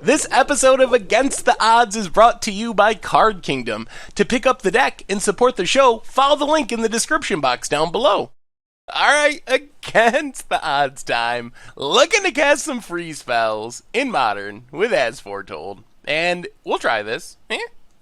This episode of Against the Odds is brought to you by Card Kingdom. To pick up the deck and support the show, follow the link in the description box down below. Alright, Against the Odds time. Looking to cast some free spells in Modern with As Foretold. And we'll try this.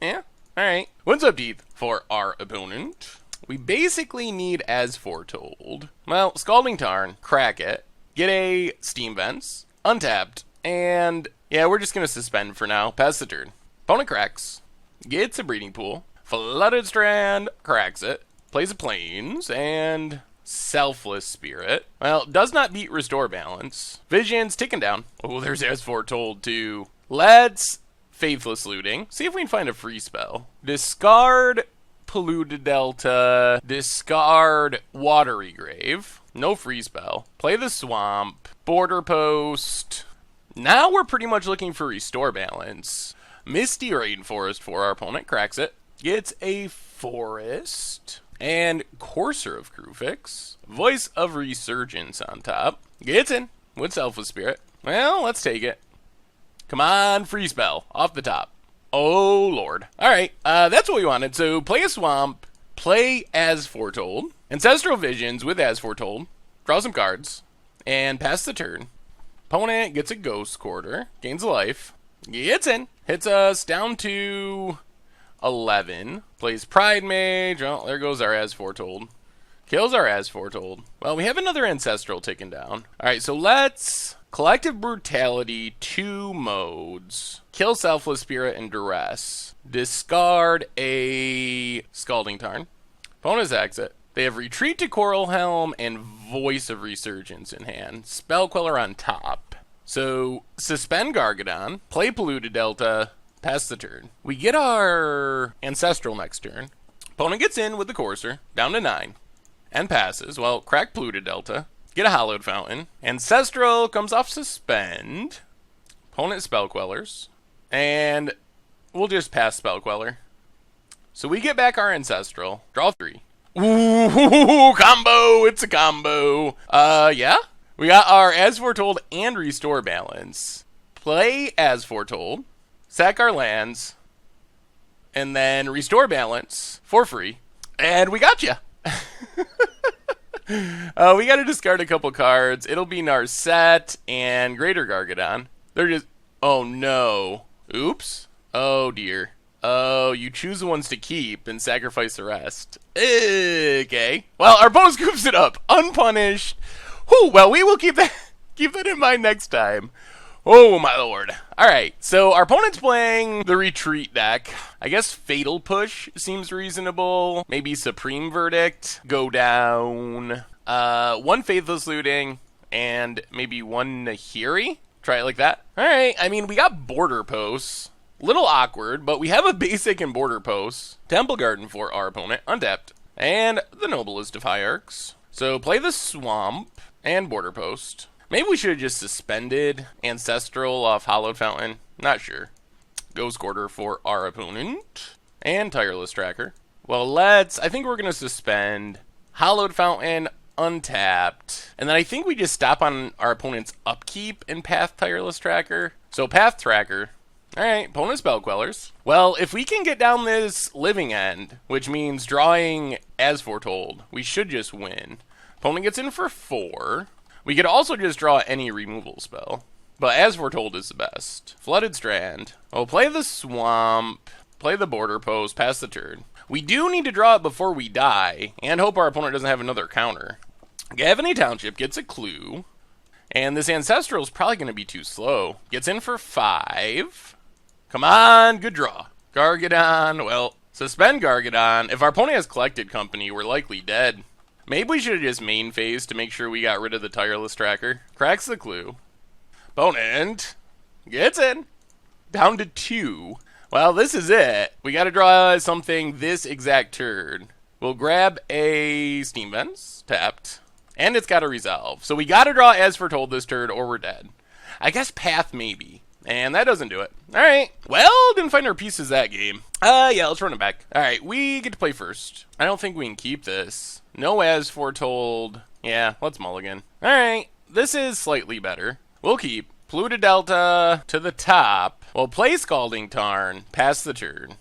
Alright. What's up, Teeth? For our opponent, we basically need As Foretold. Well, Scalding Tarn, crack it, get a Steam Vents, untapped, and yeah, we're just going to suspend for now. Pass the turn. Opponent cracks, gets a Breeding Pool, Flooded Strand, cracks it, plays a Plains, and Selfless Spirit. Well, does not beat Restore Balance. Vision's ticking down. Oh, there's As Foretold too. Let's Faithless Looting. See if we can find a free spell. Discard Polluted Delta. Discard Watery Grave. No free spell. Play the Swamp. Border Post. Now we're pretty much looking for Restore Balance. Misty Rainforest for our opponent. Cracks it. Gets a Forest. And Courser of Krufix. Voice of Resurgence on top. Gets in with Selfless Spirit. Well, let's take it. Come on, free spell. Off the top. Oh, Lord. Alright, that's what we wanted. So, play a Swamp. Play As Foretold. Ancestral Visions with As Foretold. Draw some cards. And pass the turn. Opponent gets a Ghost Quarter. Gains a life. Gets in. Hits us down to 11. Plays Pride Mage. Oh, there goes our As Foretold. Kills our As Foretold. Well, we have another Ancestral ticking down. Alright, so let's Collective Brutality, 2 modes. Kill Selfless Spirit and Duress. Discard a Scalding Tarn. Opponent's exit. They have Retreat to Coral Helm and Voice of Resurgence in hand. Spell Queller on top. So, suspend Gargadon. Play Polluted Delta. Pass the turn. We get our Ancestral next turn. Opponent gets in with the Courser. Down to 9. And passes. Well, crack Polluted Delta. Get a Hallowed Fountain. Ancestral comes off Suspend. Opponent Spell Quellers. And we'll just pass Spell Queller. So we get back our Ancestral. Draw 3. Ooh, combo! It's a combo. Yeah. We got our As Foretold and Restore Balance. Play As Foretold. Sack our lands. And then Restore Balance for free. And we got you. We gotta discard a couple cards. It'll be Narset and Greater Gargadon. They're just... Oh, no. Oops. Oh, dear. Oh, you choose the ones to keep and sacrifice the rest. Okay. Well, our opponent scoops it up. Unpunished. Whew, well, we will keep that in mind next time. Oh, my lord. Alright, so our opponent's playing the Retreat deck. I guess Fatal Push seems reasonable. Maybe Supreme Verdict. Go down. 1 Faithless Looting. And maybe 1 Nahiri. Try it like that. Alright, I mean, we got Border Posts. Little awkward, but we have a basic in Border Posts. Temple Garden for our opponent. Untapped. And the Noblest of Hierarchs. So play the Swamp and Border Post. Maybe we should have just suspended Ancestral off Hallowed Fountain. Not sure. Ghost Quarter for our opponent. And Tireless Tracker. Well, I think we're going to suspend Hallowed Fountain, untapped. And then I think we just stop on our opponent's upkeep and Path Tireless Tracker. So Path Tracker. Alright, opponent Spell Quellers. Well, if we can get down this Living End, which means drawing As Foretold, we should just win. Opponent gets in for 4. We could also just draw any removal spell. But As Foretold is the best. Flooded Strand. Oh, play the Swamp. Play the Border Post. Pass the turn. We do need to draw it before we die. And hope our opponent doesn't have another counter. Gavany Township gets a clue. And this Ancestral is probably going to be too slow. Gets in for 5. Come on. Good draw. Gargadon. Well, suspend Gargadon. If our opponent has Collected Company, we're likely dead. Maybe we should have just main phased to make sure we got rid of the Tireless Tracker. Cracks the clue. Opponent gets in. Down to 2. Well, this is it. We got to draw something this exact turn. We'll grab a Steam Vents. Tapped. And it's got to resolve. So we got to draw As Foretold this turn or we're dead. I guess Path maybe. And that doesn't do it. Alright. Well, didn't find our pieces that game. Yeah, let's run it back. Alright, we get to play first. I don't think we can keep this. No As Foretold. Yeah, let's mulligan. Alright, this is slightly better. We'll keep. Polluted Delta to the top. Well, play Scalding Tarn, pass the turn.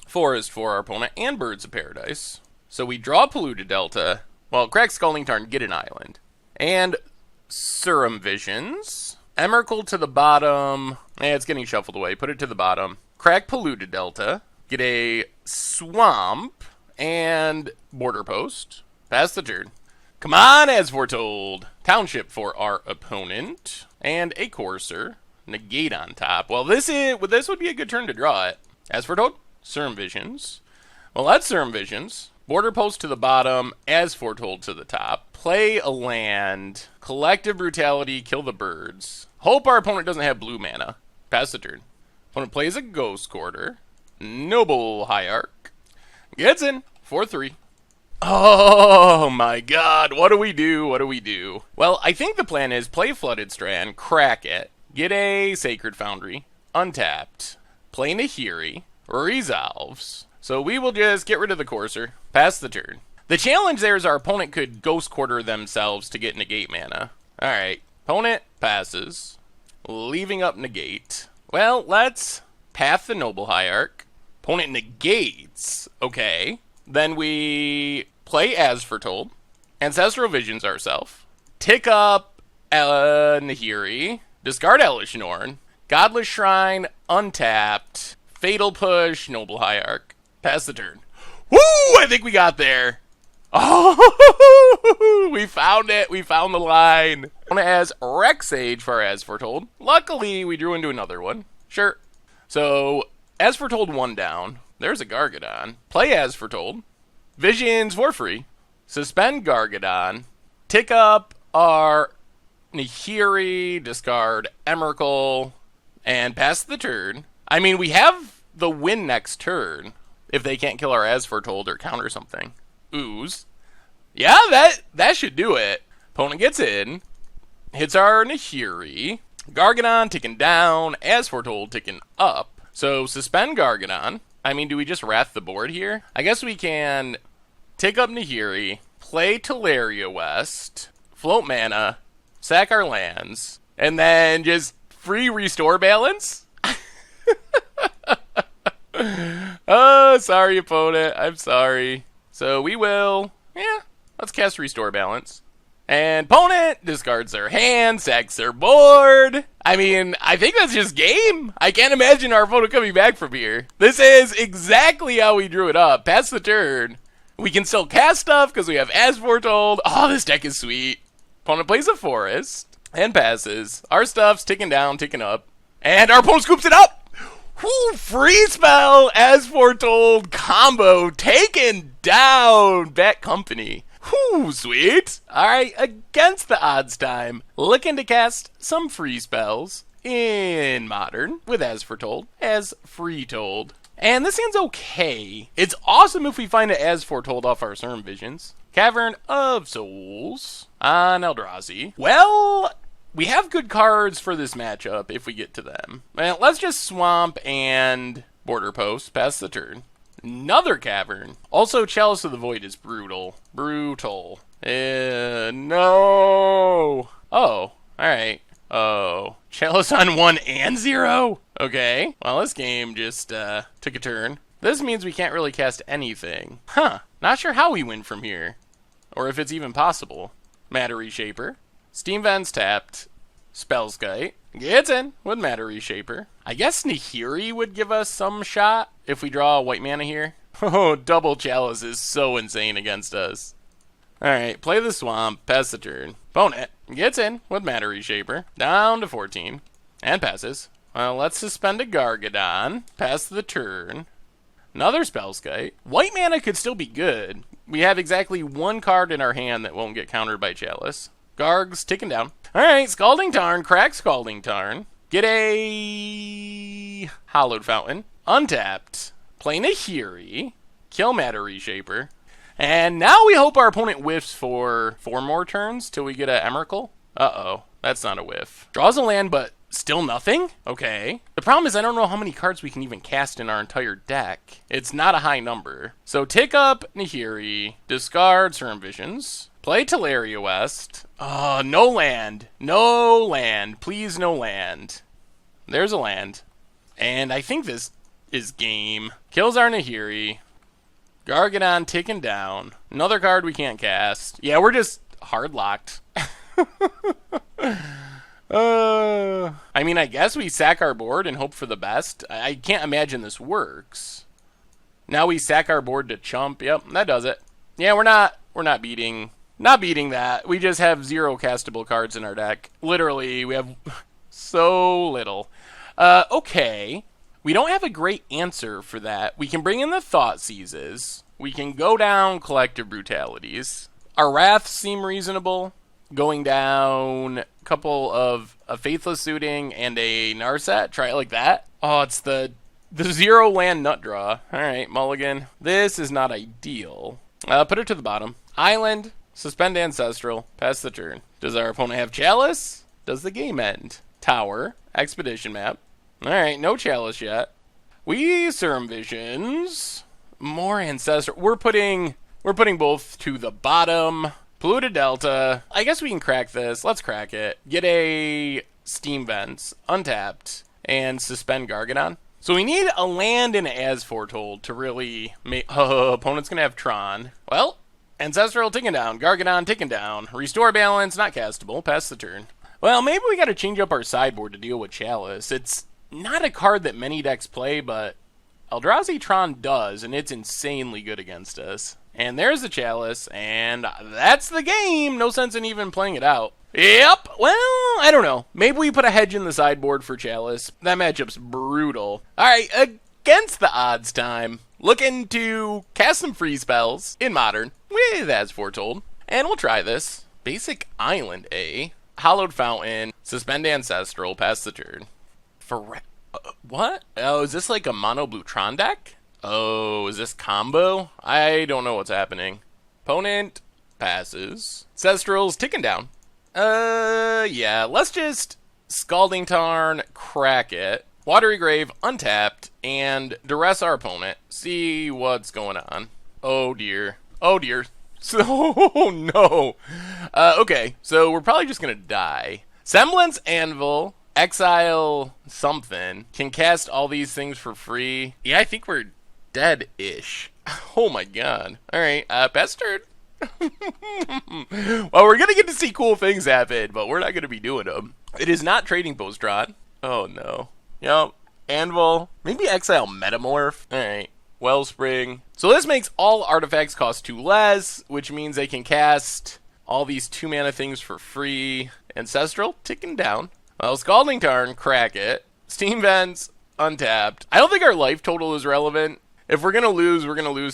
Forest for our opponent and Birds of Paradise. So we draw Polluted Delta. Well, crack Scalding Tarn, get an island. And Serum Visions. Emrakul to the bottom. It's getting shuffled away. Put it to the bottom. Crack Polluted Delta. Get a Swamp. And Border Post. Pass the turn. Come on, As Foretold. Township for our opponent. And a Courser. Negate on top. Well, this would be a good turn to draw it. As Foretold. Serum Visions. Well, that's Serum Visions. Border Post to the bottom. As Foretold to the top. Play a land. Collective Brutality. Kill the birds. Hope our opponent doesn't have blue mana. Pass the turn. Opponent plays a Ghost Quarter. Noble Hierarch. Gets in. 4-3. Oh my god. What do we do? What do we do? Well, I think the plan is play Flooded Strand. Crack it. Get a Sacred Foundry. Untapped. Play Nahiri. Resolves. So we will just get rid of the Courser. Pass the turn. The challenge there is our opponent could Ghost Quarter themselves to get Negate mana. Alright. Opponent passes. Leaving up Negate. Well, let's path the Noble Hierarch. Opponent negates. Okay. Then we play As Foretold. Ancestral Visions ourselves. Tick up Nahiri. Discard Elish Norn. Godless Shrine. Untapped. Fatal Push. Noble Hierarch. Pass the turn. Woo! I think we got there. Oh, we found it. We found the line. Opponent has Rexage for As Foretold. Luckily, we drew into another one. Sure. So, As Foretold 1 down. There's a Gargadon. Play As Foretold. Visions for free. Suspend Gargadon. Tick up our Nahiri. Discard Emrakul. And pass the turn. I mean, we have the win next turn. If they can't kill our As Foretold or counter something. Ooze. Yeah, that should do it. Opponent gets in. Hits our Nahiri. Gargadon ticking down. As Foretold ticking up. So, suspend Gargadon. I mean, do we just wrath the board here? I guess we can tick up Nahiri. Play Teleria West. Float mana. Sack our lands. And then just free restore balance? Oh, sorry, opponent. I'm sorry. So we will, let's cast Restore Balance. And opponent discards their hand, sacks their board. I mean, I think that's just game. I can't imagine our opponent coming back from here. This is exactly how we drew it up. Pass the turn. We can still cast stuff because we have As Foretold. Oh, this deck is sweet. Opponent plays a Forest and passes. Our stuff's ticking down, ticking up. And our opponent scoops it up. Woo, free spell, As Foretold, combo, taken down, Bat Company. Whoo, sweet. Alright, against the odds time, looking to cast some free spells in Modern with As Foretold, As Foretold. And this hand's okay. It's awesome if we find it As Foretold off our Serum Visions. Cavern of Souls on Eldrazi. Well, we have good cards for this matchup if we get to them. Well, let's just Swamp and Border Post. Pass the turn. Another Cavern. Also, Chalice of the Void is brutal. Brutal. No. Oh, alright. Oh. Chalice on 1 and 0? Okay. Well, this game just took a turn. This means we can't really cast anything. Huh. Not sure how we win from here. Or if it's even possible. Matter Reshaper. Steam Vents tapped. Spellskite. Gets in with Matter Reshaper. I guess Nahiri would give us some shot if we draw a white mana here. Oh, double Chalice is so insane against us. Alright, play the Swamp, pass the turn. Opponent gets in with Matter Reshaper. Down to 14. And passes. Well, let's suspend a Gargadon. Pass the turn. Another Spellskite. White mana could still be good. We have exactly one card in our hand that won't get countered by Chalice. Garg's ticking down. Alright, Scalding Tarn, crack Scalding Tarn. Get a Hallowed Fountain. Untapped. Play Nahiri. Kill Matter Reshaper. And now we hope our opponent whiffs for 4 more turns till we get a Emrakul. Uh-oh, that's not a whiff. Draws a land, but still nothing? Okay. The problem is I don't know how many cards we can even cast in our entire deck. It's not a high number. So tick up Nahiri, discard Serum Visions, Play Teleria West. Oh, no land. No land. Please, no land. There's a land. And I think this is game. Kills our Nahiri. Gargadon ticking down. Another card we can't cast. Yeah, we're just hard locked. I mean, I guess we sack our board and hope for the best. I can't imagine this works. Now we sack our board to chump. Yep, that does it. Yeah, we're not beating that. We just have 0 castable cards in our deck. Literally, we have so little. Okay. We don't have a great answer for that. We can bring in the Thought Seizes. We can go down Collective Brutalities. Our Wraths seem reasonable. Going down a couple of a Faithless Suiting and a Narset. Try it like that. Oh, it's the 0 land nut draw. Alright, mulligan. This is not ideal. Put it to the bottom. Island. Suspend Ancestral. Pass the turn. Does our opponent have Chalice? Does the game end? Tower. Expedition map. Alright, no Chalice yet. We Serum Visions. More Ancestral. We're putting both to the bottom. Polluted Delta. I guess we can crack this. Let's crack it. Get a Steam Vents. Untapped. And suspend Gargadon. So we need a land in As Foretold to really make... opponent's going to have Tron. Well, Ancestral ticking down. Gargadon ticking down. Restore Balance. Not castable. Pass the turn. Well, maybe we got to change up our sideboard to deal with Chalice. It's not a card that many decks play, but Eldrazi Tron does, and it's insanely good against us. And there's the Chalice, and that's the game. No sense in even playing it out. Yep. Well, I don't know. Maybe we put a hedge in the sideboard for Chalice. That matchup's brutal. All right, against the odds time. Looking to cast some free spells in Modern with As Foretold. And we'll try this. Basic Island, Hallowed Fountain. Suspend Ancestral. Pass the turn. For what? Oh, is this like a mono blue Tron deck? Oh, is this combo? I don't know what's happening. Opponent passes. Ancestral's ticking down. Yeah, let's just Scalding Tarn, crack it. Watery Grave, untapped, and duress our opponent. See what's going on. Oh dear. Oh dear. So, no. Okay, so we're probably just gonna die. Semblance Anvil, exile something, can cast all these things for free. Yeah, I think we're dead-ish. Oh my god. Alright, best turn. Well, we're gonna get to see cool things happen, but we're not gonna be doing them. It is not Trading Post Tron. Oh no. Yep. Anvil. Maybe exile Metamorph. Alright. Wellspring. So this makes all artifacts cost 2 less, which means they can cast all these 2 mana things for free. Ancestral, ticking down. Well, Scalding Tarn, crack it. Steam Vents, untapped. I don't think our life total is relevant. If we're gonna lose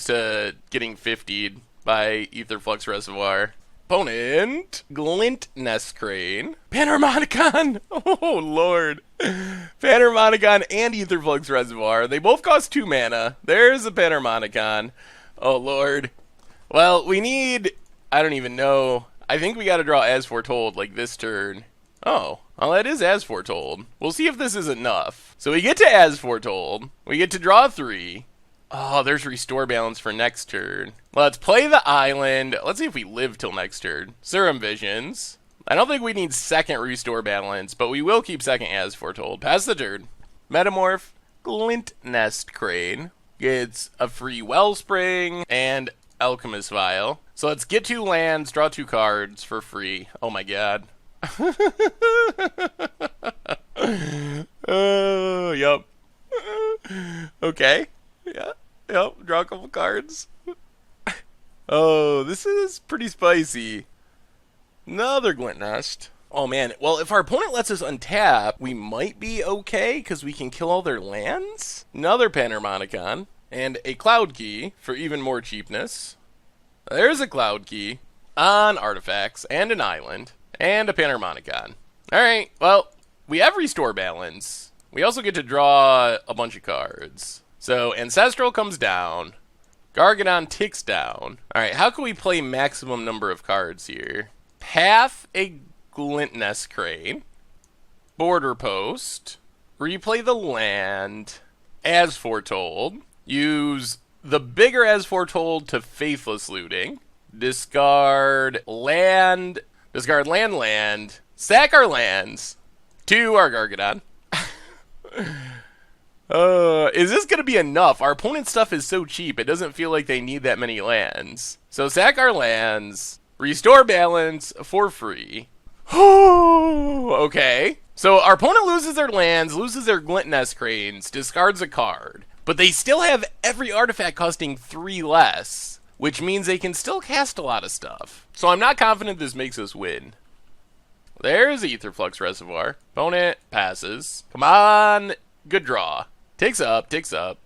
to getting 50'd by Aetherflux Reservoir. Opponent, Glint Nest Crane. Panharmonicon! Oh, lord. Panharmonicon and Aetherflux Reservoir. They both cost 2 mana. There's a Panharmonicon. Oh, lord. Well, we need... I don't even know. I think we gotta draw As Foretold, like this turn. Oh, well, that is As Foretold. We'll see if this is enough. So we get to As Foretold. We get to draw 3. Oh, there's Restore Balance for next turn. Let's play the island. Let's see if we live till next turn. Serum Visions. I don't think we need second Restore Balance, but we will keep second As Foretold. Pass the turn. Metamorph. Glint Nest Crane. Gets a free Wellspring and Alchemist Vial. So let's get 2 lands, draw 2 cards for free. Oh my god. Yep. Okay. Yeah. Yep. Draw a couple cards. Oh, this is pretty spicy. Another Glint Nest. Oh man. Well, if our opponent lets us untap, we might be okay because we can kill all their lands. Another Panharmonicon and a Cloud Key for even more cheapness. There's a Cloud Key on artifacts and an island and a Panharmonicon. All right. Well, we have Restore Balance. We also get to draw a bunch of cards. So Ancestral comes down. Gargadon ticks down. Alright, how can we play maximum number of cards here? Path a Glint Nest Crane. Border Post. Replay the land. As Foretold. Use the bigger As Foretold to Faithless Looting. discard land, sack our lands to our Gargadon. Is this going to be enough? Our opponent's stuff is so cheap, it doesn't feel like they need that many lands. So sack our lands, restore balance for free. Okay. So our opponent loses their lands, loses their Glint Nest Cranes, discards a card. But they still have every artifact costing 3 less, which means they can still cast a lot of stuff. So I'm not confident this makes us win. There's the Aetherflux Reservoir. Opponent passes. Come on. Good draw. Takes up,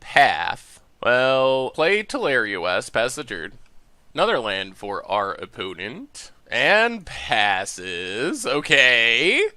path. Well, play Teleria West, pass the turn. Another land for our opponent. And passes. Okay.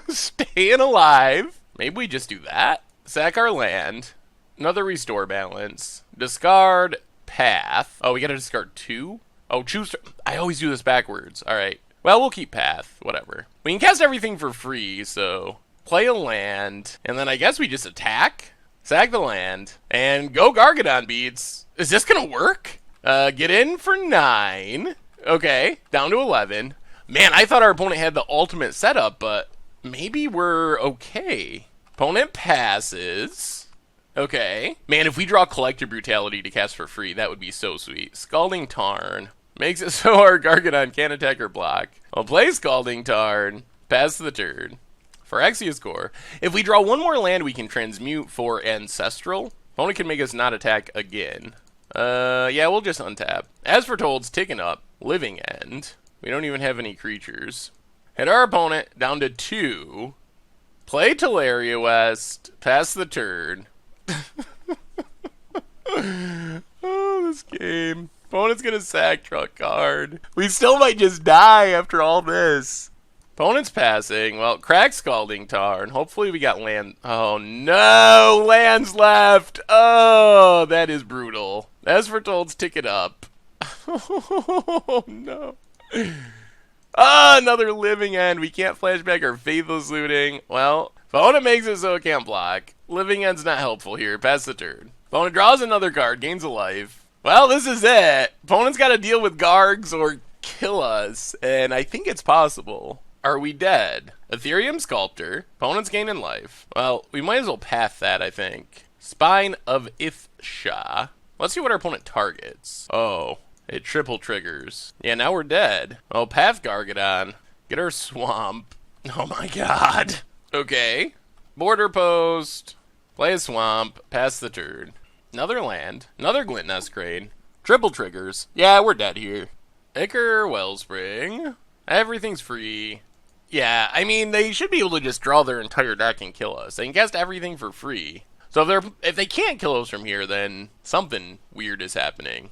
Staying alive. Maybe we just do that. Sack our land. Another restore balance. Discard path. Oh, we gotta discard 2? Oh, choose. I always do this backwards. Alright. Well, we'll keep path. Whatever. We can cast everything for free, so play a land. And then I guess we just attack. Sack the land. And go Gargadon beats. Is this gonna work? Get in for 9. Okay, down to 11. Man, I thought our opponent had the ultimate setup, but maybe we're okay. Opponent passes. Okay. Man, if we draw Collective Brutality to cast for free, that would be so sweet. Scalding Tarn. Makes it so our Gargadon can't attack or block. I'll play Scalding Tarn. Pass the turn. Phyrexia's Core. If we draw one more land, we can transmute for Ancestral. Opponent can make us not attack again. Yeah, we'll just untap. As Foretold's ticking up. Living End. We don't even have any creatures. Hit our opponent down to 2. Play Teleria West. Pass the turn. Oh, this game. Opponent's gonna sack, draw a card. We still might just die after all this. Opponent's passing. Well, crack Scalding Tarn. Hopefully we got land. Oh, no. Lands left. Oh, that is brutal. As Foretold's ticket up. Oh, no. Ah, another Living End. We can't flashback our Faithless Looting. Well, opponent makes it so it can't block. Living End's not helpful here. Pass the turn. Opponent draws another card. Gains a life. Well, this is it. Opponent's got to deal with Gargs or kill us. And I think it's possible. Are we dead? Ethereum Sculptor. Opponent's gaining life. Well, we might as well path that, I think. Spine of Ithsha. Let's see what our opponent targets. Oh, it triple triggers. Yeah, now we're dead. Oh, path Gargadon. Get our swamp. Oh my god. Okay. Border post. Play a swamp. Pass the turn. Another land. Another Glint Nest Crane. Triple triggers. Yeah, we're dead here. Ichor Wellspring. Everything's free. Yeah, I mean, they should be able to just draw their entire deck and kill us. They can cast everything for free. So if they can't kill us from here, then something weird is happening.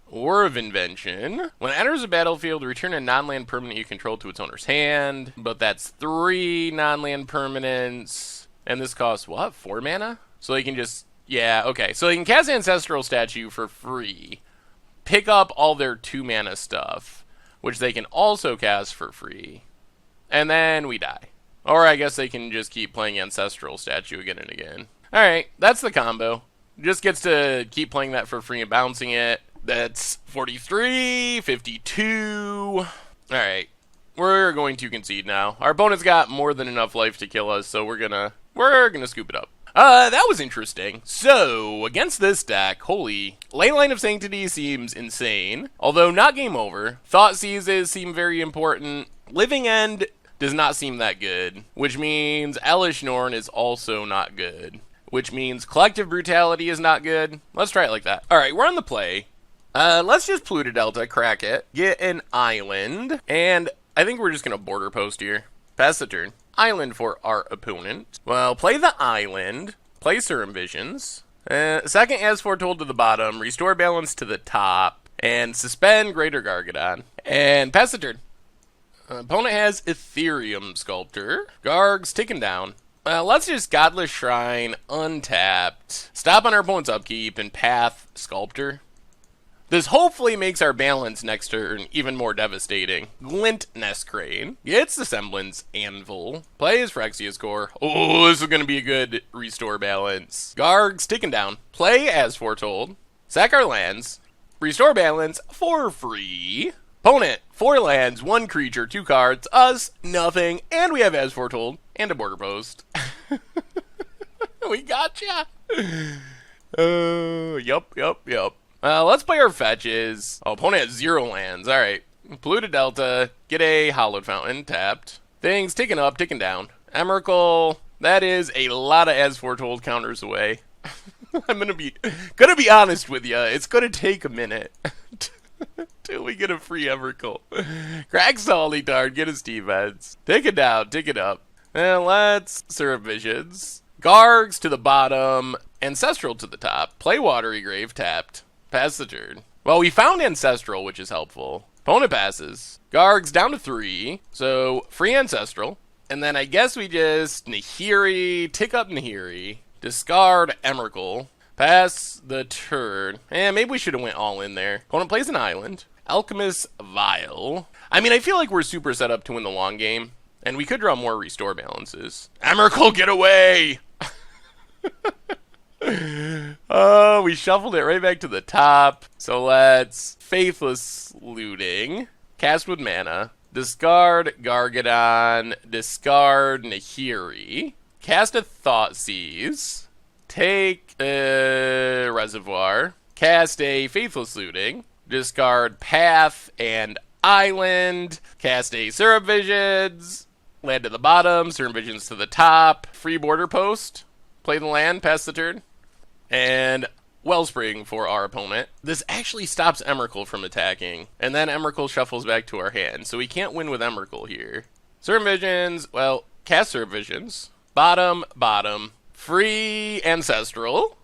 War of Invention. When it enters a battlefield, return a non-land permanent you control to its owner's hand. But that's 3 non-land permanents. And this costs, what, 4 mana? So they can just, yeah, okay. So they can cast Ancestral Statue for free. Pick up all their 2 mana stuff, which they can also cast for free. And then we die. Or I guess they can just keep playing Ancestral Statue again and again. Alright, that's the combo. Just gets to keep playing that for free and bouncing it. That's 43, 52. Alright, we're going to concede now. Our opponent's got more than enough life to kill us, so we're gonna scoop it up. That was interesting. So, against this deck, holy, Leyline of Sanctity seems insane. Although not game over. Thought Seizes seem very important. Living End does not seem that good, which means Elish Norn is also not good, which means Collective Brutality is not good. Let's try it like that. Alright, we're on the play. Let's just Pluto Delta, crack it, get an island, and I think we're just gonna border post here. Pass the turn. Island for our opponent. Well, play the island, play Serum Visions, second As Foretold to the bottom, restore balance to the top, and suspend Greater Gargadon, and pass the turn. Opponent has Ethereum Sculptor. Garg's taken down. Let's just Godless Shrine, untapped, stop on our opponent's upkeep, and path Sculptor. This hopefully makes our balance next turn even more devastating. Glint Nest Crane. Gets the Semblance Anvil. Plays Phyrexia's Core. Oh, this is going to be a good restore balance. Garg's taken down. Play As Foretold. Sack our lands. Restore balance for free. Opponent, 4 lands, 1 creature, 2 cards, us, nothing, and we have As Foretold, and a border post. We gotcha! Yup. Let's play our fetches. Oh, opponent has 0 lands, alright. Polluted Delta, get a Hallowed Fountain, tapped. Things ticking up, ticking down. Emrakul, that is a lot of As Foretold counters away. I'm gonna be honest with you, it's gonna take a minute. Till we get a free Emrakul. Crack Solidard, get his defense. Take it down, take it up. And let's Syrup Visions. Gargs to the bottom, Ancestral to the top. Play Watery Grave, tapped. Pass the turn. Well, we found Ancestral, which is helpful. Opponent passes. Gargs down to 3, so free Ancestral. And then I guess we just Nahiri, tick up Nahiri, discard Emrakul. Pass the turn. Maybe we should have went all in there. Opponent plays an island. Alchemist Vial. I mean, I feel like we're super set up to win the long game. And we could draw more restore balances. Emrakul, get away! Oh, we shuffled it right back to the top. So let's Faithless Looting. Cast with mana. Discard Gargadon. Discard Nahiri. Cast a Thoughtseize. Take a Reservoir, cast a Faithless Looting, discard Path and Island, cast a Syrup Visions, land to the bottom, Syrup Visions to the top, free border post, play the land, pass the turn, and Wellspring for our opponent. This actually stops Emrakul from attacking, and then Emrakul shuffles back to our hand, so we can't win with Emrakul here. Syrup Visions, well, cast Syrup Visions, bottom, free Ancestral.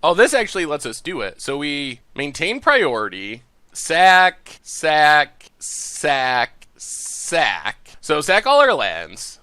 Oh, this actually lets us do it. So we maintain priority. Sack. So sack all our lands.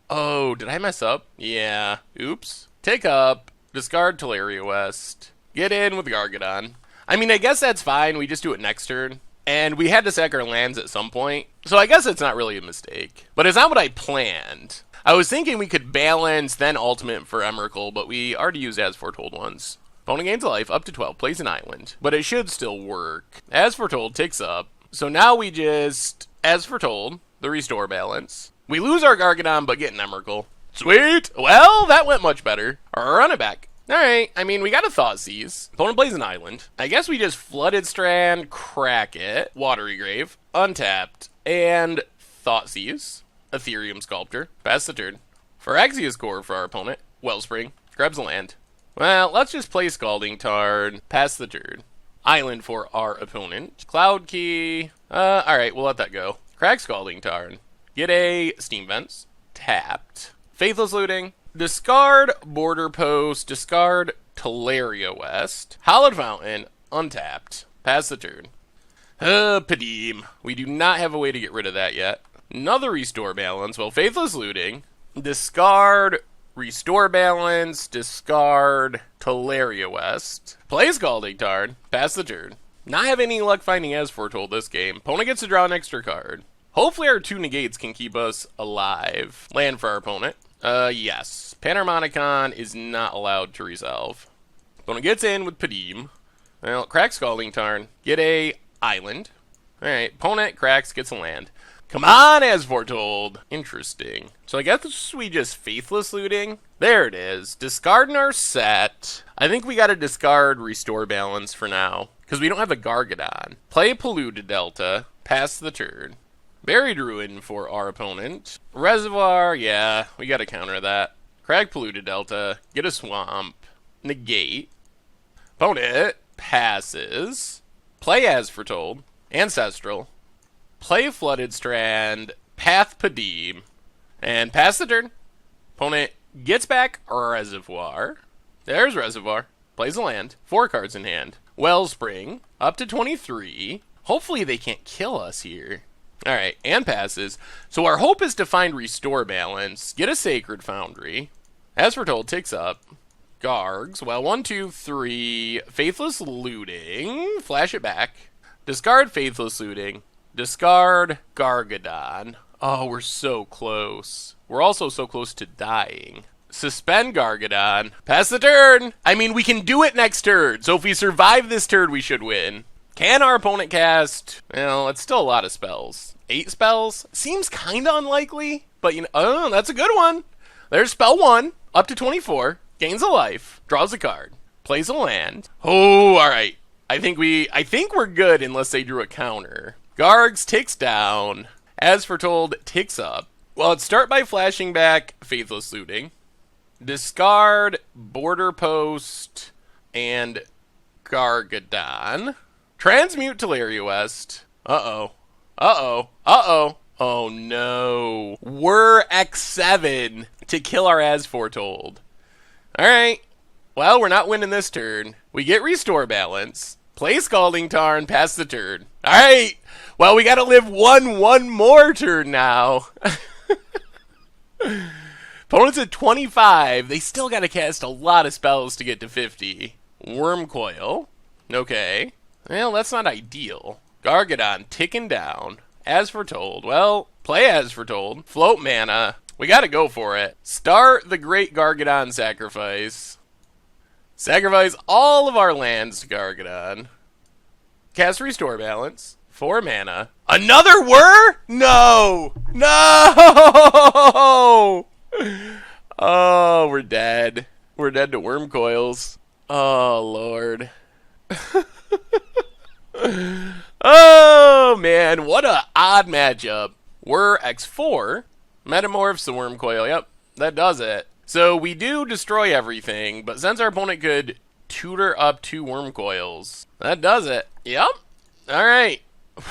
Oh, did I mess up? Yeah. Oops. Take up. Discard Teleria West. Get in with Gargadon. I mean, I guess that's fine. We just do it next turn. And we had to sack our lands at some point. So I guess it's not really a mistake. But it's not what I planned. I was thinking we could balance, then ultimate for Emrakul, but we already used As Foretold once. Opponent gains a life, up to 12, plays an island. But it should still work. As Foretold ticks up. So now we just, As Foretold, the restore balance. We lose our Gargadon, but get an Emrakul. Sweet! Well, that went much better. Run it back. Alright, I mean, we got a Thoughtseize. Opponent plays an island. I guess we just Flooded Strand, crack it, Watery Grave, untapped, and Thoughtseize. Ethereum Sculptor. Pass the turn. Phyrexia's Core for our opponent. Wellspring. Grabs a land. Well, let's just play Scalding Tarn. Pass the turn. Island for our opponent. Cloud Key. Alright, we'll let that go. Crack Scalding Tarn. Get a Steam Vents. Tapped. Faithless Looting. Discard Border Post. Discard Teleria West. Hallowed Fountain. Untapped. Pass the turn. Padim. We do not have a way to get rid of that yet. Another restore balance. Well, Faithless Looting. Discard restore balance. Discard Teleria West. Play Scalding Tarn. Pass the turn. Not have any luck finding As Foretold this game. Opponent gets to draw an extra card. Hopefully our 2 negates can keep us alive. Land for our opponent. Yes. Panharmonicon is not allowed to resolve. Opponent gets in with Padim. Well, crack Scalding Tarn. Get a island. Alright, opponent cracks, gets a land. Come on, As Foretold. Interesting. So I guess we just Faithless Looting. There it is. Discarding our set. I think we gotta discard Restore Balance for now, because we don't have a Gargadon. Play Polluted Delta. Pass the turn. Buried Ruin for our opponent. Reservoir, yeah, we gotta counter that. Crack Polluted Delta. Get a Swamp. Negate. Opponent passes. Play As Foretold. Ancestral. Play Flooded Strand, Path Padim, and pass the turn. Opponent gets back Reservoir. There's Reservoir. Plays a land. 4 cards in hand. Wellspring, up to 23. Hopefully they can't kill us here. Alright, and passes. So our hope is to find Restore Balance, get a Sacred Foundry. As Foretold, ticks up. Gargs, well, 1, 2, 3. Faithless Looting, flash it back. Discard Faithless Looting. Discard Gargadon. Oh, we're so close. We're also so close to dying. Suspend Gargadon. Pass the turn. I mean, we can do it next turn. So if we survive this turn, we should win. Can our opponent cast? Well, it's still a lot of spells. 8 spells? Seems kind of unlikely, but oh, that's a good one. There's spell 1, up to 24, gains a life, draws a card, plays a land. Oh, alright. I think we're good unless they drew a counter. Gargs ticks down. As Foretold ticks up. Well, let's start by flashing back Faithless Looting. Discard Border Post and Gargadon. Transmute Teleria West. Uh-oh. Uh-oh. Uh-oh. Oh no. We're X7 to kill our As Foretold. Alright. Well, we're not winning this turn. We get Restore Balance. Play Scalding Tarn, pass the turn. Alright. Well, we gotta live one more turn now. Opponent's at 25. They still gotta cast a lot of spells to get to 50. Wormcoil. Okay. Well, that's not ideal. Gargadon ticking down. As Foretold. Well, play As Foretold. Float mana. We gotta go for it. Start the Great Gargadon Sacrifice. Sacrifice all of our lands to Gargadon. Cast Restore Balance. 4 mana. Another whir? No! No! Oh, we're dead. We're dead to Wormcoils. Oh, Lord. Oh, man. What a odd matchup. We're X4. Metamorphs the Wormcoil. Yep, that does it. So we do destroy everything, but since our opponent could tutor up 2 Wormcoils, that does it. Yep. Alright.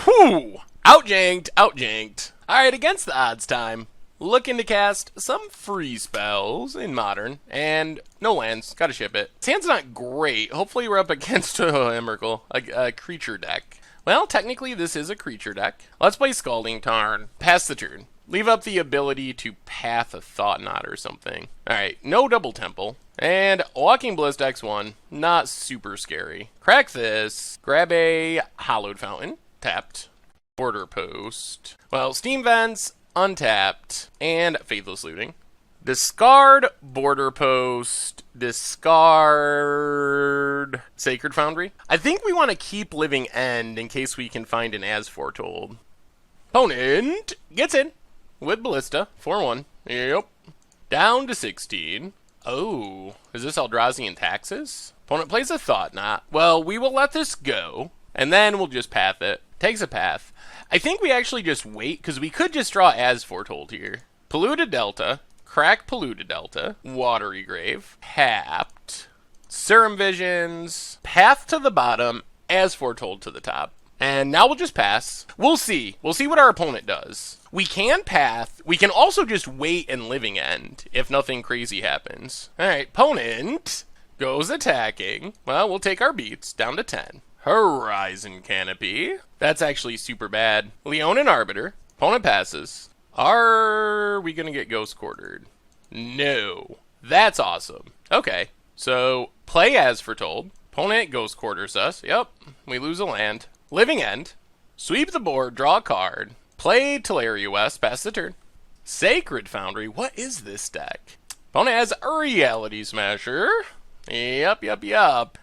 Whew. Outjanked. Outjanked. Alright, against the odds time. Looking to cast some free spells in Modern, and no lands. Gotta ship it. This hand's not great. Hopefully we're up against Emrakul, a creature deck. Well, technically this is a creature deck. Let's play Scalding Tarn. Pass the turn. Leave up the ability to path a Thought Knot or something. Alright, no Double Temple. And Walking Ballista X1, not super scary. Crack this. Grab a Hallowed Fountain. Tapped. Border Post. Well, Steam Vents, untapped. And Faithless Looting. Discard Border Post. Discard Sacred Foundry. I think we want to keep Living End in case we can find an As Foretold. Opponent gets in. With Ballista, 4-1. Yep. Down to 16. Oh, is this Eldrazi Taxes? Opponent plays a Thought Knot. Well, we will let this go, and then we'll just path it. Takes a path. I think we actually just wait, because we could just draw As Foretold here. Polluted Delta. Crack Polluted Delta. Watery Grave. Tapped. Serum Visions. Path to the bottom. As Foretold to the top. And now we'll just pass. We'll see. We'll see what our opponent does. We can path. We can also just wait and Living End if nothing crazy happens. Alright, opponent goes attacking. Well, we'll take our beats down to 10. Horizon Canopy. That's actually super bad. Leonin Arbiter. Opponent passes. Are we going to get Ghost Quartered? No. That's awesome. Okay, so play As Foretold. Opponent Ghost Quarters us. Yep, we lose a land. Living End. Sweep the board, draw a card. Play Teleria West, pass the turn. Sacred Foundry, what is this deck? Opponent has a Reality Smasher. Yep.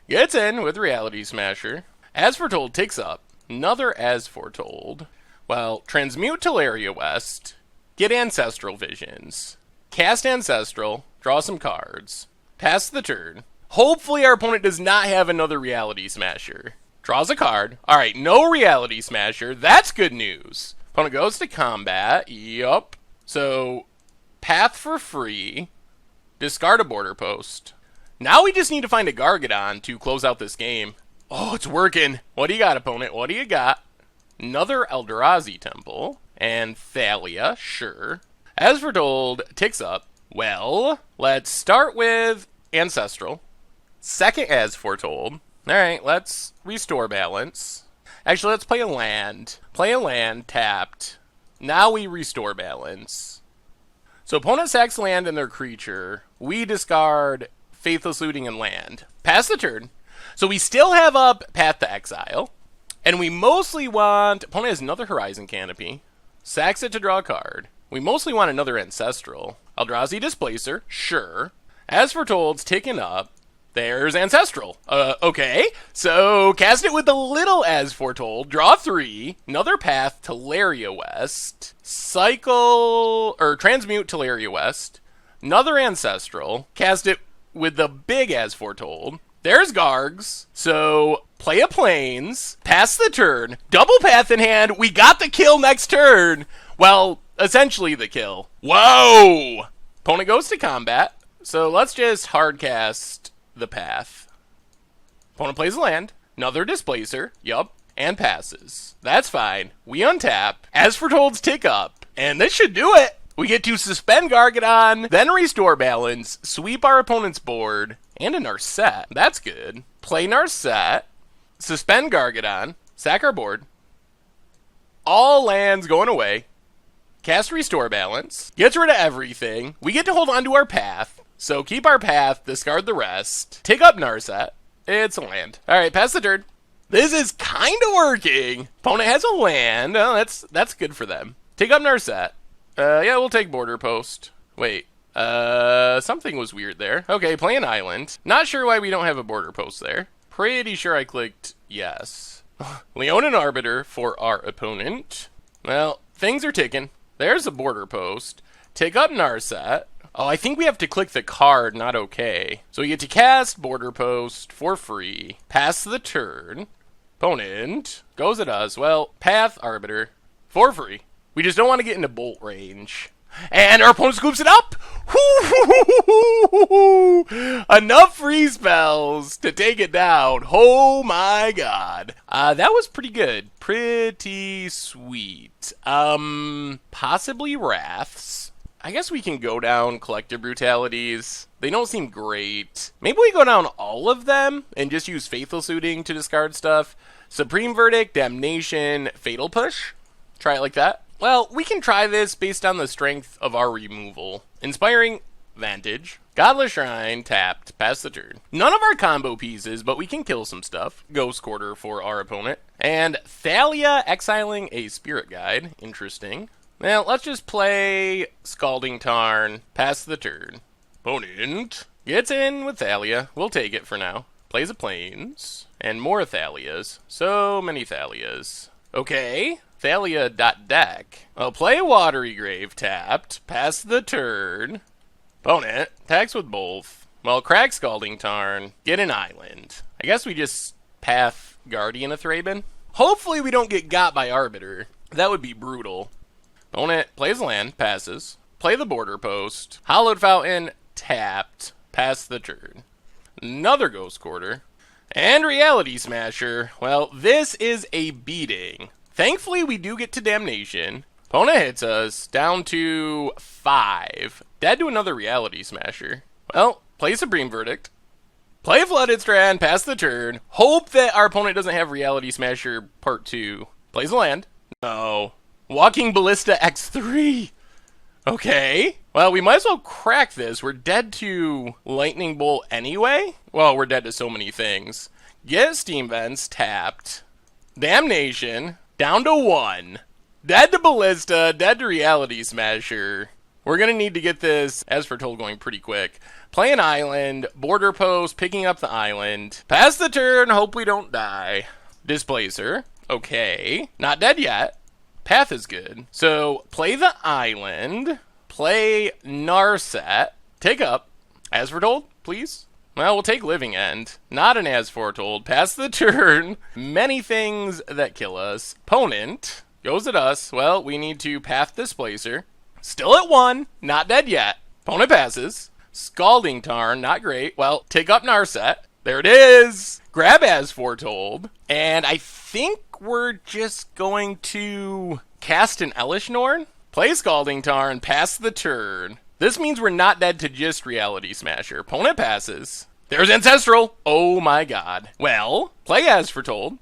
Gets in with Reality Smasher. As Foretold takes up. Another As Foretold. Well, transmute Teleria West. Get Ancestral Visions. Cast Ancestral. Draw some cards. Pass the turn. Hopefully our opponent does not have another Reality Smasher. Draws a card. Alright, no Reality Smasher. That's good news. Opponent goes to combat. Yup. So, path for free. Discard a Border Post. Now we just need to find a Gargadon to close out this game. Oh, it's working. What do you got, opponent? What do you got? Another Eldrazi Temple. And Thalia, sure. As Foretold, ticks up. Well, let's start with Ancestral. Second As Foretold. Alright, let's Restore Balance. Actually, let's play a land. Play a land, tapped. Now we Restore Balance. So opponent sacks land and their creature. We discard Faithless Looting and land. Pass the turn. So we still have up Path to Exile. And we mostly want... Opponent has another Horizon Canopy. Sacks it to draw a card. We mostly want another Ancestral. Eldrazi Displacer, sure. As Foretold's ticking up. There's Ancestral. Okay. So cast it with the little As Foretold. Draw 3. Another path, Teleria West. Cycle, or transmute Teleria West. Another Ancestral. Cast it with the big As Foretold. There's Gargs. So play a Plains. Pass the turn. Double path in hand. We got the kill next turn. Well, essentially the kill. Whoa! Opponent goes to combat. So let's just hardcast the path. Opponent plays a land, another Displacer, yup, and passes. That's fine. We untap. As Foretold's tick up, and this should do it. We get to suspend Gargadon, then restore balance, sweep our opponent's board, and a Narset. That's good. Play Narset, suspend Gargadon, sack our board. All lands going away. Cast Restore Balance, gets rid of everything. We get to hold on to our path. So keep our path, discard the rest. Take up Narset. It's a land. Alright, pass the turn. This is kind of working. Opponent has a land. Oh, that's good for them. Take up Narset. Yeah, we'll take Border Post. Wait. Something was weird there. Okay, play an island. Not sure why we don't have a Border Post there. Pretty sure I clicked yes. Leonin Arbiter for our opponent. Well, things are ticking. There's a Border Post. Take up Narset. Oh, I think we have to click the card, not okay. So we get to cast Border Post for free. Pass the turn. Opponent goes at us. Well, Path Arbiter for free. We just don't want to get into bolt range. And our opponent scoops it up! Enough free spells to take it down. Oh my god. That was pretty good. Pretty sweet. Possibly Wraths. I guess we can go down Collective Brutalities. They don't seem great. Maybe we go down all of them and just use Faithful Suiting to discard stuff. Supreme Verdict, Damnation, Fatal Push. Try it like that. Well, we can try this based on the strength of our removal. Inspiring Vantage. Godless Shrine, tapped, pass the turn. None of our combo pieces, but we can kill some stuff. Ghost Quarter for our opponent. And Thalia exiling a Spirit Guide. Interesting. Well, let's just play Scalding Tarn, pass the turn. Opponent gets in with Thalia. We'll take it for now. Plays a Plains. And more Thalias. So many Thalias. Okay. Thalia.deck. I'll play Watery Grave tapped. Pass the turn. Opponent attacks with both. Well, crack Scalding Tarn. Get an island. I guess we just path Guardian of Thraben. Hopefully we don't get got by Arbiter. That would be brutal. Opponent plays land. Passes. Play the Border Post. Hallowed Fountain tapped. Pass the turn. Another Ghost Quarter. And Reality Smasher. Well, this is a beating. Thankfully, we do get to Damnation. Opponent hits us down to 5. Dead to another Reality Smasher. Well, play Supreme Verdict. Play Flooded Strand, pass the turn. Hope that our opponent doesn't have Reality Smasher Part 2. Plays a land. No. Walking Ballista X3. Okay. Well, we might as well crack this. We're dead to Lightning Bolt anyway. Well, we're dead to so many things. Get Steam Vents tapped. Damnation. Down to 1. Dead to Ballista, dead to Reality Smasher. We're going to need to get this, As Foretold, going pretty quick. Play an island, Border Post, picking up the island. Pass the turn, hope we don't die. Displacer. Okay. Not dead yet. Path is good. So, play the island. Play Narset. Take up. As Foretold, please. Well, we'll take Living End. Not an As Foretold. Pass the turn. Many things that kill us. Opponent goes at us. Well, we need to Path Displacer. Still at 1. Not dead yet. Opponent passes. Scalding Tarn. Not great. Well, take up Narset. There it is. Grab As Foretold. And I think we're just going to cast an Elish Norn. Play Scalding Tarn. Pass the turn. This means we're not dead to just Reality Smasher. Opponent passes. There's Ancestral. Oh my god. Well, play As Foretold.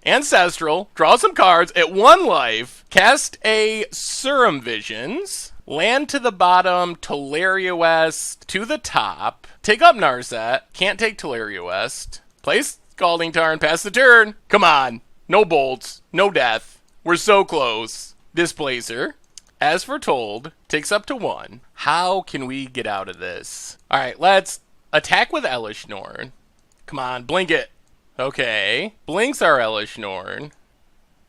Ancestral. Draw some cards at 1 life. Cast a Surum Visions. Land to the bottom. Teleria West to the top. Take up Narset. Can't take Teleria West. Play Scalding Tarn. Pass the turn. Come on. No bolts. No death. We're so close. Displacer. As Foretold, takes up to 1. How can we get out of this? Alright, let's Attack with Elish Norn. Come on, blink it. Okay. Blinks our Elish Norn.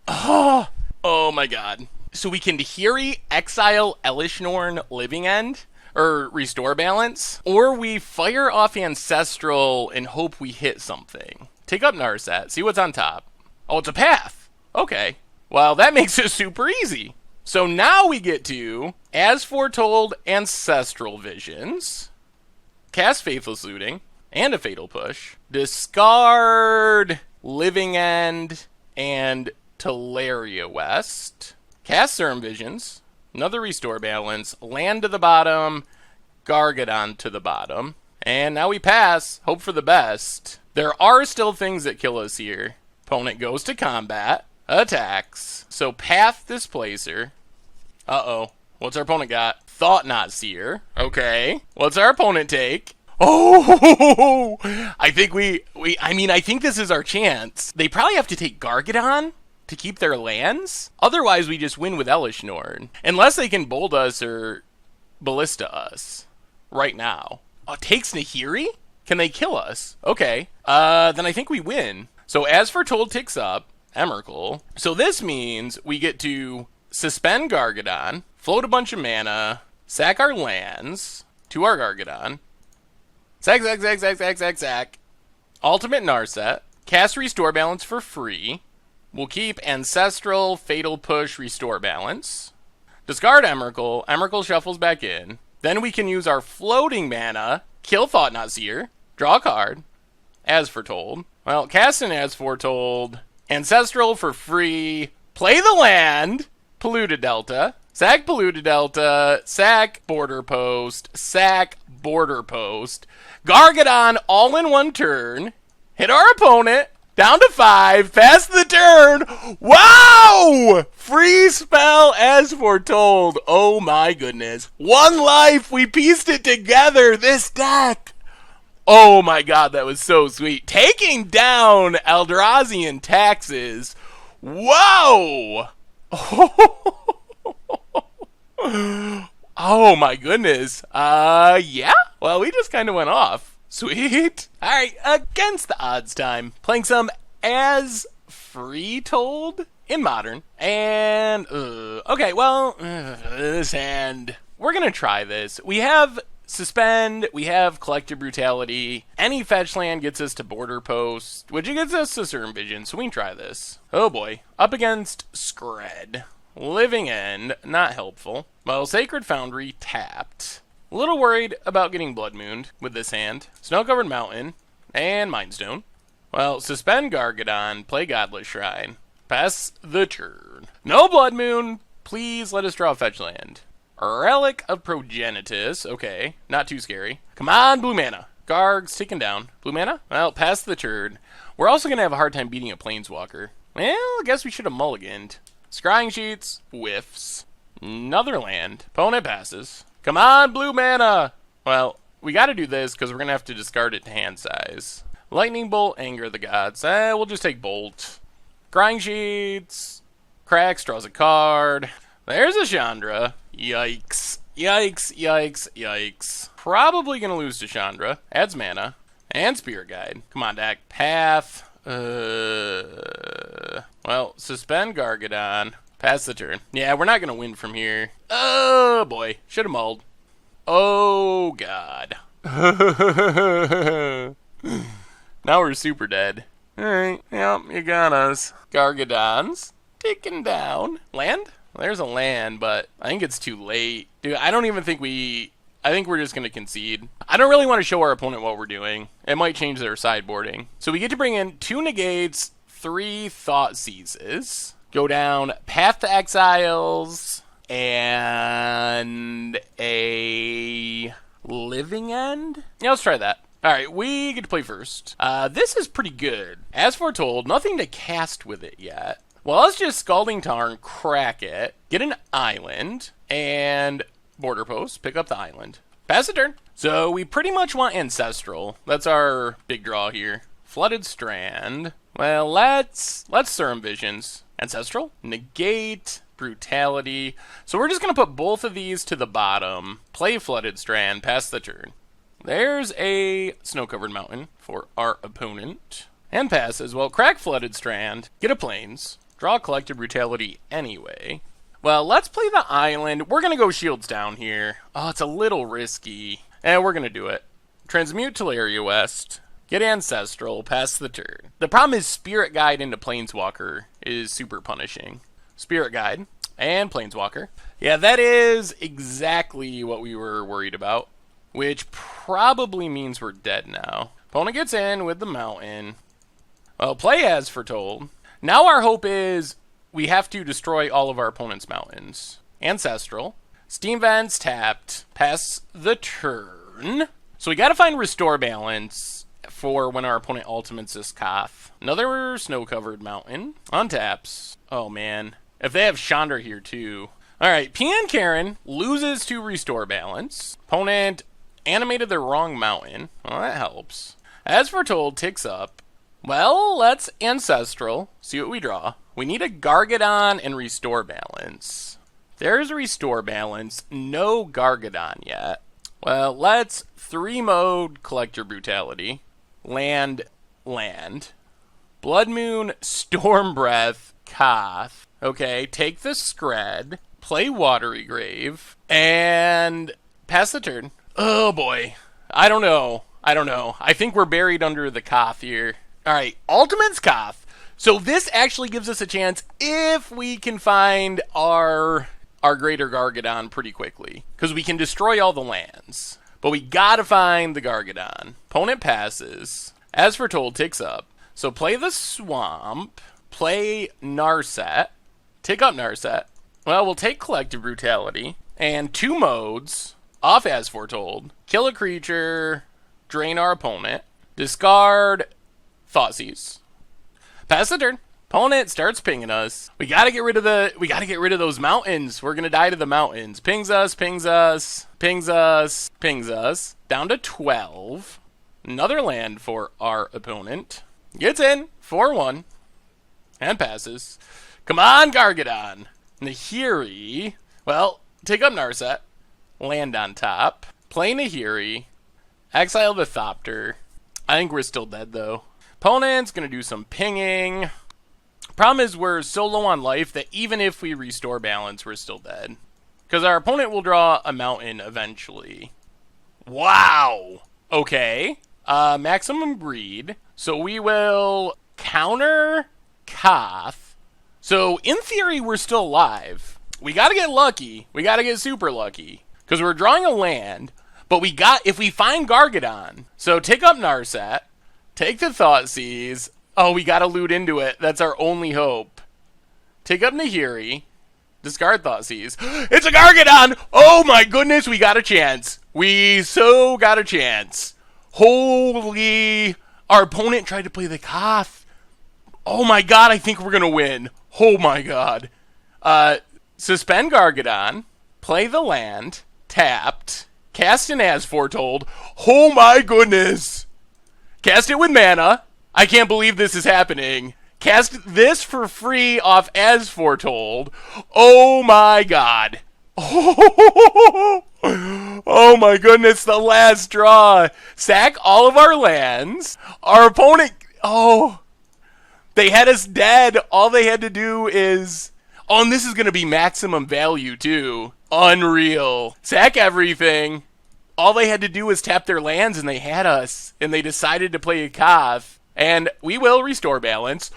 Oh my god. So we can Hiri, exile Elish Norn, Living End, or Restore Balance, or we fire off Ancestral and hope we hit something. Take up Narset, see what's on top. Oh, it's a path. Okay. Well, that makes it super easy. So now we get to As Foretold, Ancestral Visions, cast Faithless Looting, and a Fatal Push, discard Living End and Teleria West, cast Serum Visions, another Restore Balance, land to the bottom, Gargadon to the bottom, and now we pass, hope for the best. There are still things that kill us here. Opponent goes to combat, attacks, so Path Displacer. Uh-oh, what's our opponent got? Thought Not Seer. Okay, what's our opponent take? Oh, I think I think this is our chance. They probably have to take Gargadon to keep their lands. Otherwise, we just win with Elish Norn. Unless they can bold us or ballista us right now. Oh, takes Nahiri? Can they kill us? Okay. Then I think we win. So As Foretold ticks up, Emrakul. So this means we get to suspend Gargadon, float a bunch of mana, sack our lands to our Gargadon, sack. Ultimate Narset, cast Restore Balance for free. We'll keep Ancestral, Fatal Push, Restore Balance. Discard Emrakul. Emrakul shuffles back in. Then we can use our floating mana, kill Thought Not Seer, draw a card, As Foretold. Well, cast an As Foretold. Ancestral for free. Play the land. Polluted Delta. Sack Polluted Delta. Sack Border Post. Sack Border Post. Gargadon all in one turn. Hit our opponent. Down to 5, pass the turn. Wow! Free spell As Foretold. Oh my goodness. One life, we pieced it together, this deck. Oh my god, that was so sweet. Taking down Eldrazian Taxes. Whoa! Oh my goodness. Yeah? Well, we just kind of went off. Sweet. Alright, against the odds time. Playing some As Foretold in Modern. And, okay, well, this hand. We're gonna try this. We have Suspend, we have Collective Brutality. Any fetch land gets us to Border Post, which gets us to Serum Vision, so we can try this. Oh boy. Up against Skred. Living End, not helpful. Well, Sacred Foundry tapped. A little worried about getting Blood Mooned with this hand. Snow-Covered Mountain, and Mindstone. Well, suspend Gargadon, play Godless Shrine. Pass the turn. No Blood Moon, please let us draw a fetch land. Relic of Progenitus, okay, not too scary. Come on, blue mana. Garg's ticking down. Blue mana? Well, pass the turn. We're also going to have a hard time beating a Planeswalker. Well, I guess we should have mulliganed. Scrying Sheets, whiffs. Another land. Opponent passes. Come on, blue mana! Well, we gotta do this because we're gonna have to discard it to hand size. Lightning Bolt, Anger of the Gods. We'll just take Bolt. Scrying Sheets. Cracks, draws a card. There's a Chandra. Yikes. Yikes, yikes, yikes. Probably gonna lose to Chandra. Adds mana. And Spirit Guide. Come on, deck. Path. Well, suspend Gargadon. Pass the turn. Yeah, we're not going to win from here. Oh, boy. Should have mulled. Oh, God. Now we're super dead. Alright, yep, you got us. Gargadons. Ticking down. Land? Well, there's a land, but I think it's too late. Dude, I don't even think I think we're just going to concede. I don't really want to show our opponent what we're doing. It might change their sideboarding. So we get to bring in 2 negates, 3 Thought Seizes. Go down Path to Exiles, and a Living End? Yeah, let's try that. Alright, we get to play first. This is pretty good. As Foretold, nothing to cast with it yet. Well, let's just Scalding Tarn, crack it, get an island, and Border Post, pick up the island. Pass the turn. So we pretty much want Ancestral. That's our big draw here. Flooded Strand. Well, let's Serum Visions. Ancestral, negate, brutality. So we're just going to put both of these to the bottom, play Flooded Strand, pass the turn. There's a snow-covered mountain for our opponent. And passes. Well, crack Flooded Strand. Get a Plains. Draw Collective Brutality anyway. Well, let's play the island. We're going to go shields down here. Oh, it's a little risky. We're going to do it. Transmute Teleria West. Get Ancestral. Pass the turn. The problem is Spirit Guide into Planeswalker is super punishing. Spirit Guide and Planeswalker. Yeah, that is exactly what we were worried about. Which probably means we're dead now. Opponent gets in with the mountain. Well, play As Foretold. Now our hope is we have to destroy all of our opponent's mountains. Ancestral. Steam Vents tapped. Pass the turn. So we gotta find Restore Balance for when our opponent ultimates this Koth. Another snow-covered mountain. Untaps. Oh, man. If they have Chandra here, too. Alright, Pian Karen loses to Restore Balance. Opponent animated the wrong mountain. Well, that helps. As Foretold ticks up. Well, let's Ancestral. See what we draw. We need a Gargadon and Restore Balance. There's Restore Balance. No Gargadon yet. Well, let's 3-mode Collector Brutality. Land. Blood Moon, Storm Breath, Koth. Okay, take the Scred. Play Watery Grave. And pass the turn. Oh boy. I don't know. I think we're buried under the Koth here. Alright, Ultimate's Koth. So this actually gives us a chance if we can find our Greater Gargadon pretty quickly. Because we can destroy all the lands. But we gotta find the Gargadon. Opponent passes. As Foretold ticks up. So play the Swamp. Play Narset. Tick up Narset. Well, we'll take Collective Brutality. And 2 modes. Off As Foretold. Kill a creature. Drain our opponent. Discard Thoughtseize. Pass the turn. Opponent starts pinging us. We gotta get rid of those mountains. We're gonna die to the mountains. Pings us. Down to 12. Another land for our opponent. Gets in. 4-1. And passes. Come on, Gargadon. Nahiri. Well, take up Narset. Land on top. Play Nahiri. Exile the Thopter. I think we're still dead, though. Opponent's gonna do some pinging. Problem is we're so low on life that even if we restore balance, we're still dead. Because our opponent will draw a mountain eventually. Wow! Okay. Maximum Greed. So we will counter Koth. So in theory, we're still alive. We gotta get lucky. We gotta get super lucky. Because we're drawing a land. But if we find Gargadon. So take up Narset. Take the Thoughtseize. Oh, we gotta loot into it. That's our only hope. Take up Nahiri. Discard Thoughtseize. It's a Gargadon! Oh my goodness, we got a chance. We so got a chance. Holy... Our opponent tried to play the Koth. Oh my god, I think we're gonna win. Oh my god. Suspend Gargadon. Play the land. Tapped. Cast an As Foretold. Oh my goodness. Cast it with mana. I can't believe this is happening. Cast this for free off As Foretold. Oh my god. Oh my goodness, the last draw. Sack all of our lands. Our opponent... Oh. They had us dead. All they had to do is... Oh, and this is going to be maximum value too. Unreal. Sack everything. All they had to do was tap their lands and they had us. And they decided to play a Koth. And we will restore balance.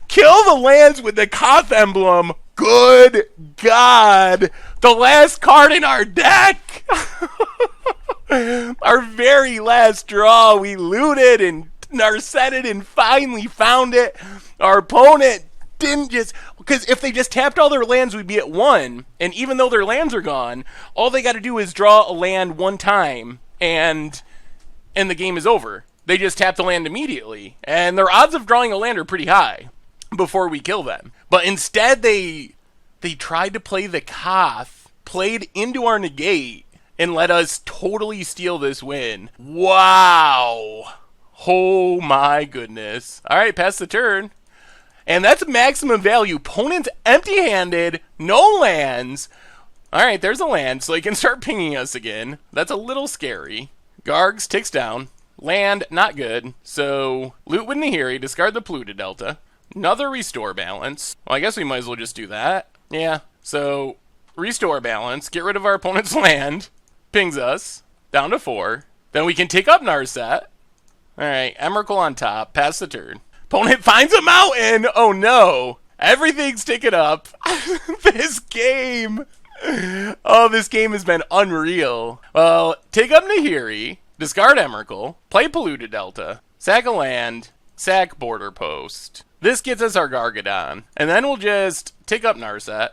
Kill the lands with the Koth emblem. Good God. The last card in our deck. Our very last draw. We looted and narsetted and finally found it. Our opponent didn't just... Because if they just tapped all their lands, we'd be at 1. And even though their lands are gone, all they got to do is draw a land one time. And the game is over. They just tap the land immediately. And their odds of drawing a land are pretty high before we kill them. But instead, they tried to play the Koth, played into our negate, and let us totally steal this win. Wow. Oh my goodness. All right, pass the turn. And that's maximum value. Opponent's empty-handed, no lands. All right, there's a land, so he can start pinging us again. That's a little scary. Gargs ticks down. Land, not good. So, loot with Nahiri, discard the Polluted Delta. Another restore balance. Well, I guess we might as well just do that. Yeah, so restore balance, get rid of our opponent's land, pings us, down to 4. Then we can take up Narset. Alright, Emrakul on top, pass the turn. Opponent finds a mountain! Oh no! Everything's ticking up. This game! Oh, this game has been unreal. Well, take up Nahiri, discard Emrakul, play Polluted Delta, sack a land, sack Border Post. This gets us our Gargadon. And then we'll just take up Narset.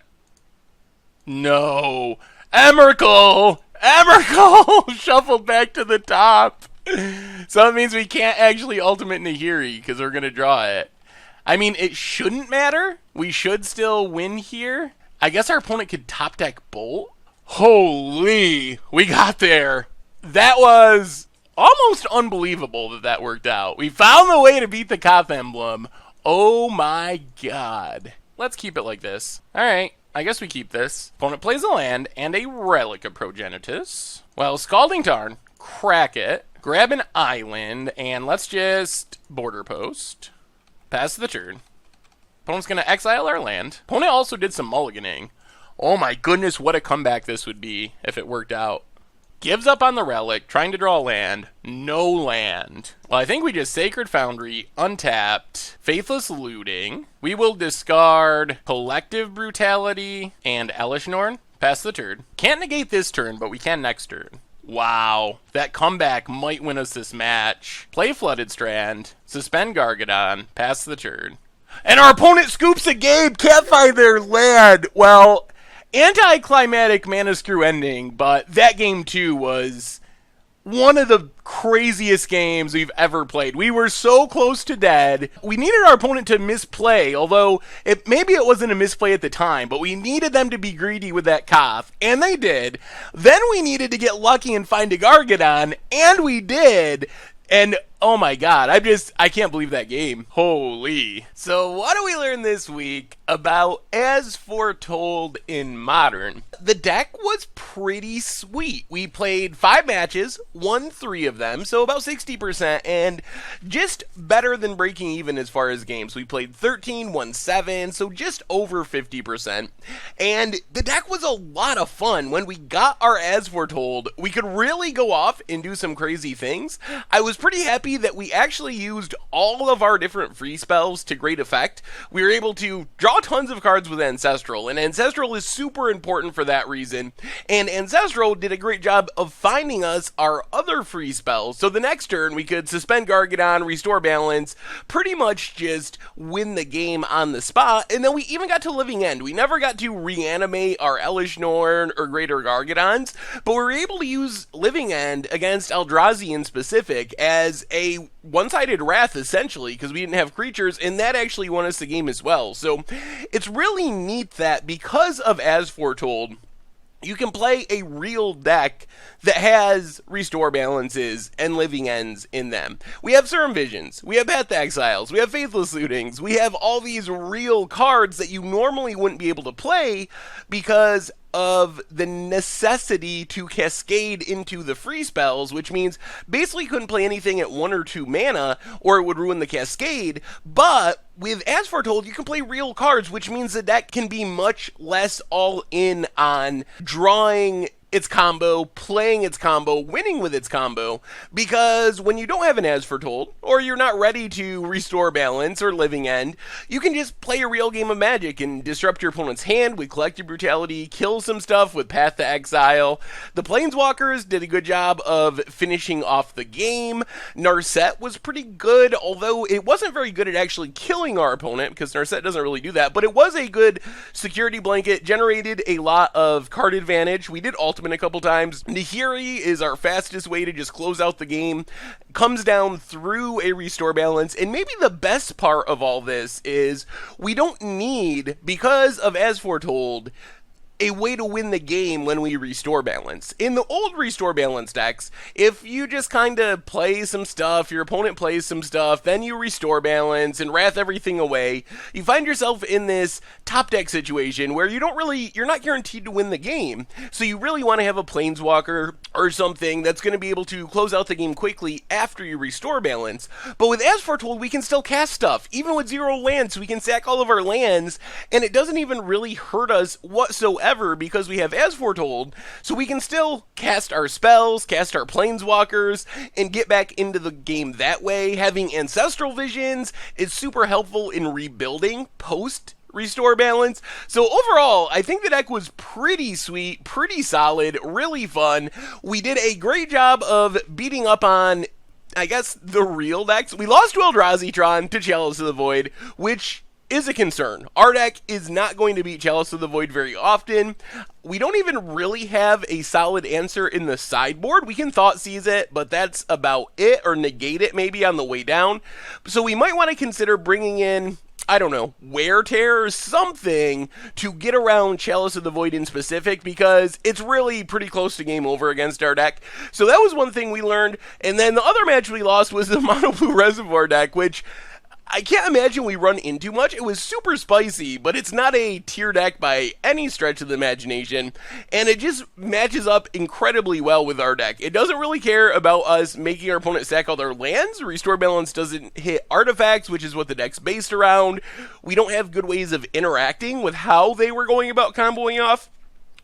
No! Emrakul! Emrakul! Shuffled back to the top. So it means we can't actually ultimate Nahiri because we're going to draw it. I mean, it shouldn't matter. We should still win here. I guess our opponent could top deck Bolt. Holy, we got there. That was almost unbelievable that worked out. We found the way to beat the Koth Emblem. Oh my god. Let's keep it like this. Alright, I guess we keep this. Opponent plays a land and a Relic of Progenitus. Well, Scalding Tarn, crack it, grab an island, and let's just Border Post. Pass the turn. Opponent's going to exile our land. Opponent also did some mulliganing. Oh my goodness, what a comeback this would be if it worked out. Gives up on the Relic, trying to draw land. No land. Well, I think we just Sacred Foundry, untapped, Faithless Looting. We will discard Collective Brutality and Elishnorn. Pass the turn. Can't negate this turn, but we can next turn. Wow, that comeback might win us this match. Play Flooded Strand, suspend Gargadon, pass the turn. And our opponent scoops a game, can't find their land. Well, anticlimactic Mana Screw ending, but that game too was one of the craziest games we've ever played. We were so close to dead. We needed our opponent to misplay, although maybe it wasn't a misplay at the time, but we needed them to be greedy with that Koth, and they did. Then we needed to get lucky and find a Gargadon, and we did. And oh my god, I can't believe that game. Holy. So what do we learn this week about As Foretold in Modern? The deck was pretty sweet. We played 5 matches, won 3 of them, so about 60%, and just better than breaking even as far as games. We played 13, won 7, so just over 50%. And the deck was a lot of fun. When we got our As Foretold, we could really go off and do some crazy things. I was pretty happy that we actually used all of our different free spells to great effect. We were able to draw tons of cards with Ancestral, and Ancestral is super important for that reason. And Ancestral did a great job of finding us our other free spells. So the next turn, we could suspend Gargadon, restore balance, pretty much just win the game on the spot. And then we even got to Living End. We never got to reanimate our Elishnorn or Greater Gargadons, but we were able to use Living End against Eldrazi in specific as a one-sided wrath, essentially, because we didn't have creatures, and that actually won us the game as well. So it's really neat that because of As Foretold, you can play a real deck that has restore balances and living ends in them. We have Serum Visions, we have Path to Exiles, we have Faithless Lootings, we have all these real cards that you normally wouldn't be able to play because of the necessity to cascade into the free spells, which means basically couldn't play anything at 1 or 2 mana or it would ruin the cascade. But with As Foretold, you can play real cards, which means the deck can be much less all in on drawing its combo, playing its combo, winning with its combo, because when you don't have an As Foretold, or you're not ready to restore balance or Living End, you can just play a real game of Magic and disrupt your opponent's hand with Collective Brutality, kill some stuff with Path to Exile. The Planeswalkers did a good job of finishing off the game. Narset was pretty good, although it wasn't very good at actually killing our opponent, because Narset doesn't really do that, but it was a good security blanket, generated a lot of card advantage. We did ultimate a couple times. Nahiri is our fastest way to just close out the game. Comes down through a restore balance, and maybe the best part of all this is we don't need, because of As Foretold, a way to win the game when we restore balance. In the old restore balance decks, if you just kind of play some stuff, your opponent plays some stuff, then you restore balance and wrath everything away, you find yourself in this top deck situation where you're not guaranteed to win the game. So you really want to have a planeswalker or something that's going to be able to close out the game quickly after you restore balance. But with As Foretold, we can still cast stuff. Even with 0 lands, we can sack all of our lands, and it doesn't even really hurt us whatsoever because we have As Foretold, so we can still cast our spells, cast our planeswalkers, and get back into the game that way. Having Ancestral Visions is super helpful in rebuilding post restore balance. So overall, I think the deck was pretty sweet, pretty solid, really fun. We did a great job of beating up on, I guess, the real decks. We lost to Eldrazi to Chalice of the Void, which is a concern. Our deck is not going to beat Chalice of the Void very often. We don't even really have a solid answer in the sideboard. We can Thought Seize it, but that's about it, or negate it maybe on the way down. So we might want to consider bringing in, I don't know, Wear Tear or something to get around Chalice of the Void in specific, because it's really pretty close to game over against our deck. So that was one thing we learned. And then the other match we lost was the Mono Blue Reservoir deck, which I can't imagine we run into much. It was super spicy, but it's not a tier deck by any stretch of the imagination, and it just matches up incredibly well with our deck. It doesn't really care about us making our opponent sack all their lands. Restore balance doesn't hit artifacts, which is what the deck's based around. We don't have good ways of interacting with how they were going about comboing off.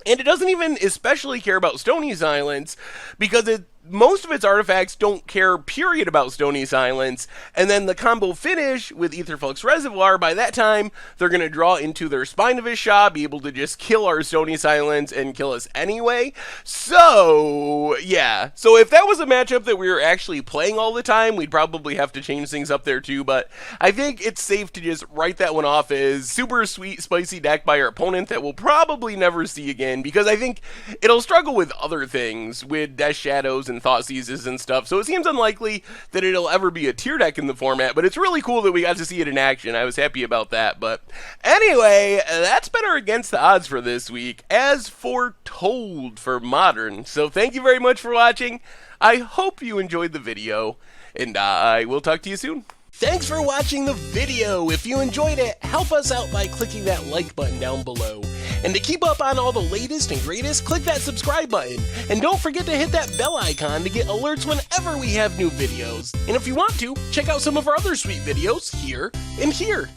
And it doesn't even especially care about Stony Silence, because most of its artifacts don't care, period, about Stony Silence. And then the combo finish with Aetherflux Reservoir, by that time, they're going to draw into their Spinavist Shop, be able to just kill our Stony Silence and kill us anyway. So, yeah. So if that was a matchup that we were actually playing all the time, we'd probably have to change things up there too. But I think it's safe to just write that one off as super sweet, spicy deck by our opponent that we'll probably never see again, because I think it'll struggle with other things, with Death Shadows and Thought Seizes and stuff, so it seems unlikely that it'll ever be a tier deck in the format, but it's really cool that we got to see it in action. I was happy about that. But anyway, that's been our Against the Odds for this week, As Foretold for Modern. So thank you very much for watching. I hope you enjoyed the video, and I will talk to you soon. Thanks for watching the video. If you enjoyed it, help us out by clicking that like button down below. And to keep up on all the latest and greatest, click that subscribe button. And don't forget to hit that bell icon to get alerts whenever we have new videos. And if you want to, check out some of our other sweet videos here and here.